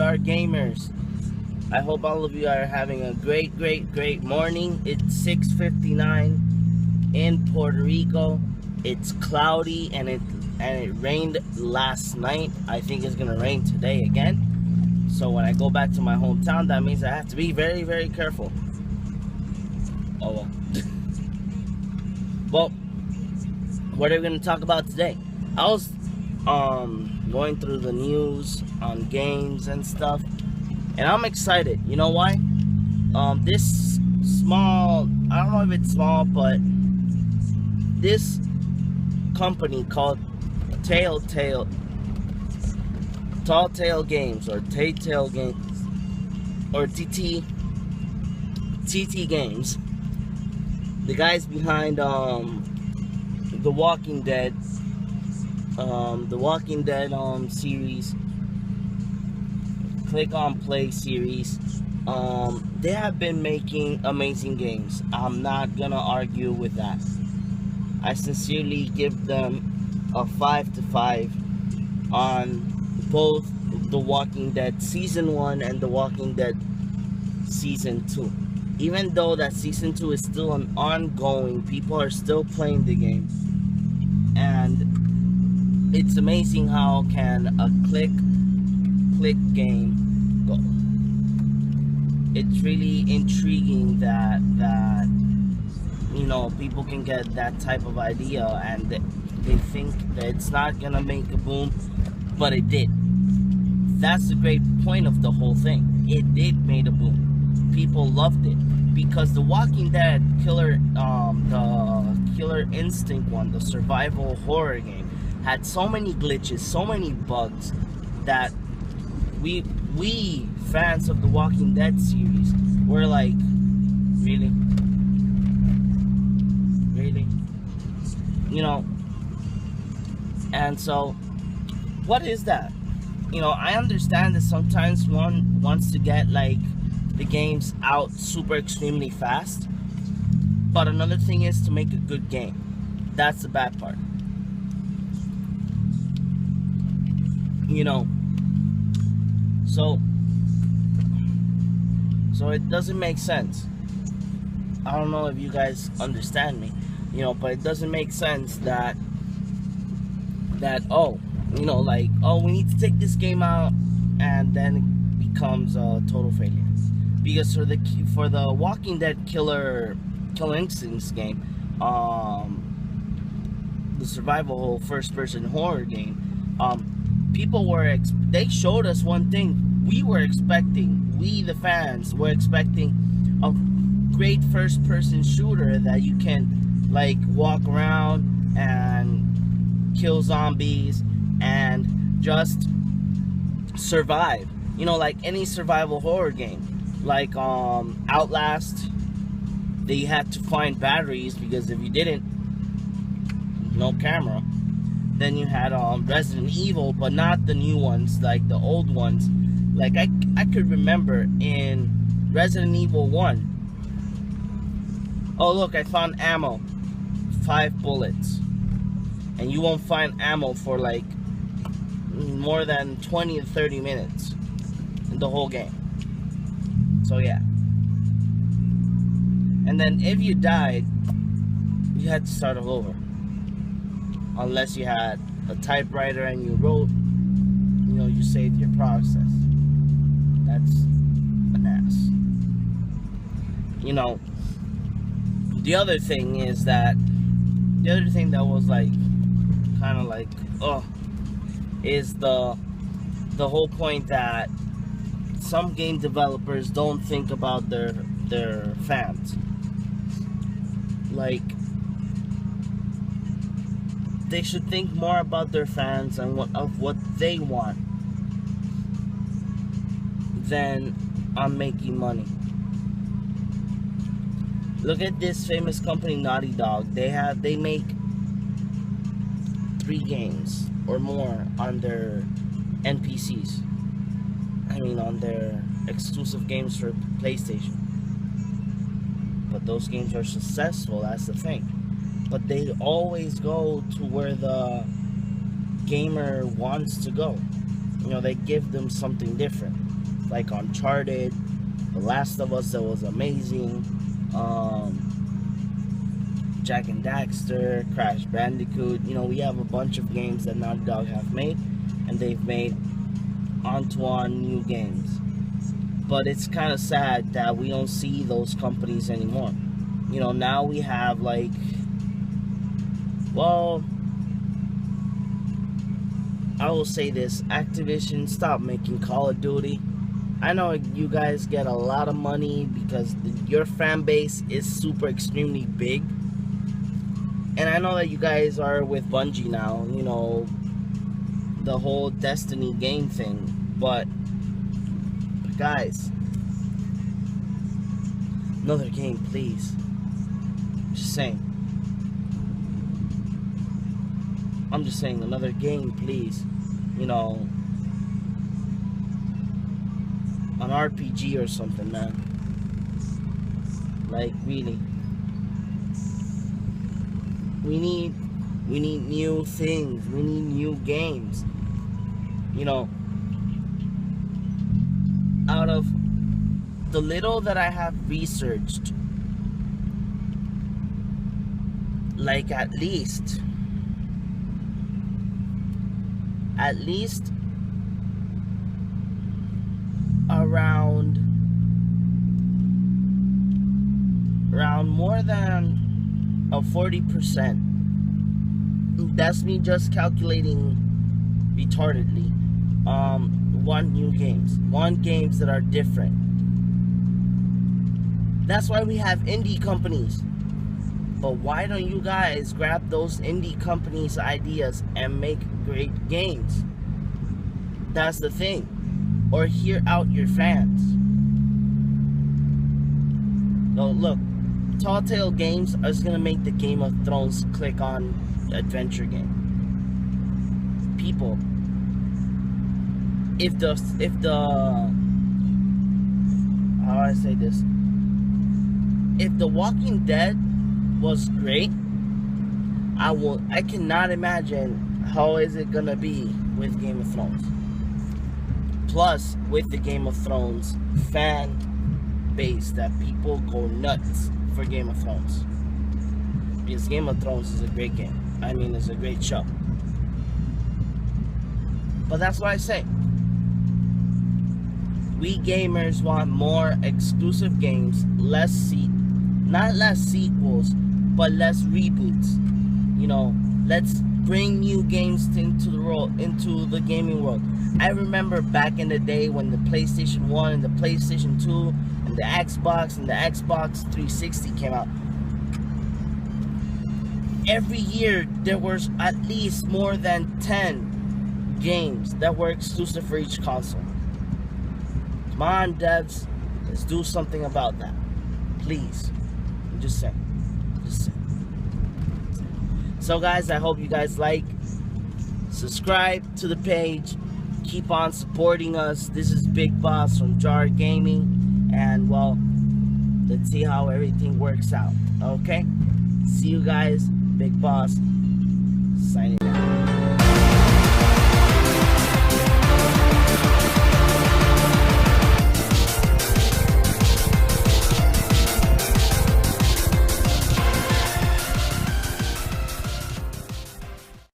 Jarr Gamers. I hope all of you are having a great morning. It's 6:59 in Puerto Rico. It's cloudy and it rained last night. I think it's gonna rain today again. So when I go back to my hometown, that means I have to be very careful. Oh well. Well, what are we gonna talk about today? I was going through the news on games and stuff, and I'm excited. You know why? This small, I don't know if it's small, but this company called Telltale Games, or Telltale Games, or TT Games. The guys behind The Walking Dead, series, Click on Play series. They have been making amazing games. I'm not gonna argue with that. I sincerely give them a 5 to 5 on both The Walking Dead Season 1 and The Walking Dead Season 2. Even though that Season 2 is still an ongoing, people are still playing the game. And it's amazing how can a click game go. It's really intriguing that you know, people can get that type of idea and they think that it's not gonna make a boom, but it did. That's the great point of the whole thing. It did make a boom. People loved it because the Walking Dead the Killer Instinct one, the survival horror game, had so many glitches, so many bugs that we fans of the Walking Dead series were like, really, you know. And so, what is that? You know, I understand that sometimes one wants to get like the games out super extremely fast, but another thing is to make a good game. That's the bad part, you know. So it doesn't make sense. I don't know if you guys understand me, you know, but it doesn't make sense that oh, you know, like, oh, we need to take this game out, and then it becomes a total failure. Because for the Walking Dead Killer Instincts game, the survival first-person horror game, people they showed us one thing. We the fans were expecting a great first-person shooter that you can like walk around and kill zombies and just survive, you know, like any survival horror game. Like Outlast, they had to find batteries because if you didn't, no camera. Then you had Resident Evil, but not the new ones, like the old ones. Like I could remember in Resident Evil 1. Oh look, I found ammo, 5 bullets, and you won't find ammo for like more than 20 to 30 minutes in the whole game. So yeah. And then if you died, you had to start all over. Unless you had a typewriter and you wrote, you know, you saved your process. That's an ass. You know, the other thing is that, the other thing that was like, kind of like, is the whole point that some game developers don't think about their fans. Like, they should think more about their fans and what they want than on making money. Look at this famous company, Naughty Dog. They make 3 games or more on their NPCs. I mean, on their exclusive games for PlayStation. But those games are successful, that's the thing. But they always go to where the gamer wants to go. You know, they give them something different. like Uncharted, The Last of Us, that was amazing. Jack and Daxter, Crash Bandicoot. You know, we have a bunch of games that Naughty Dog have made, and they've made onto new games. But it's kind of sad that we don't see those companies anymore. You know, now we have like, well, I will say this: Activision, stop making Call of Duty. I know you guys get a lot of money because your fan base is super extremely big. And I know that you guys are with Bungie now, you know, the whole Destiny game thing. But guys, another game, please. Just saying. I'm just saying, another game, please. You know, an RPG or something, man. Like, really. We need new things. We need new games. You know, out of the little that I have researched, like at least around more than a 40%. That's me just calculating retardedly. Want games that are different. That's why we have indie companies. But why don't you guys grab those indie companies' ideas and make great games? That's the thing. Or hear out your fans. No, look, Telltale Games is gonna make the Game of Thrones click on adventure game. People, if the how do I say this? If The Walking Dead was great, I cannot imagine how is it gonna be with Game of Thrones. Plus, with the Game of Thrones fan base, that people go nuts for Game of Thrones. Because Game of Thrones is a great game. I mean, it's a great show. But that's what I say. We gamers want more exclusive games, not less sequels, but less reboots. You know, let's bring new games into the gaming world. I remember back in the day when the PlayStation 1 and the PlayStation 2 and the Xbox and the Xbox 360 came out. Every year there was at least more than 10 games that were exclusive for each console. Come on, devs, let's do something about that, please. I'm just saying. So guys, I hope you guys subscribe to the page, keep on supporting us. This is Big Boss from Jarr Gaming, and well, let's see how everything works out. Okay, see you guys. Big Boss signing out.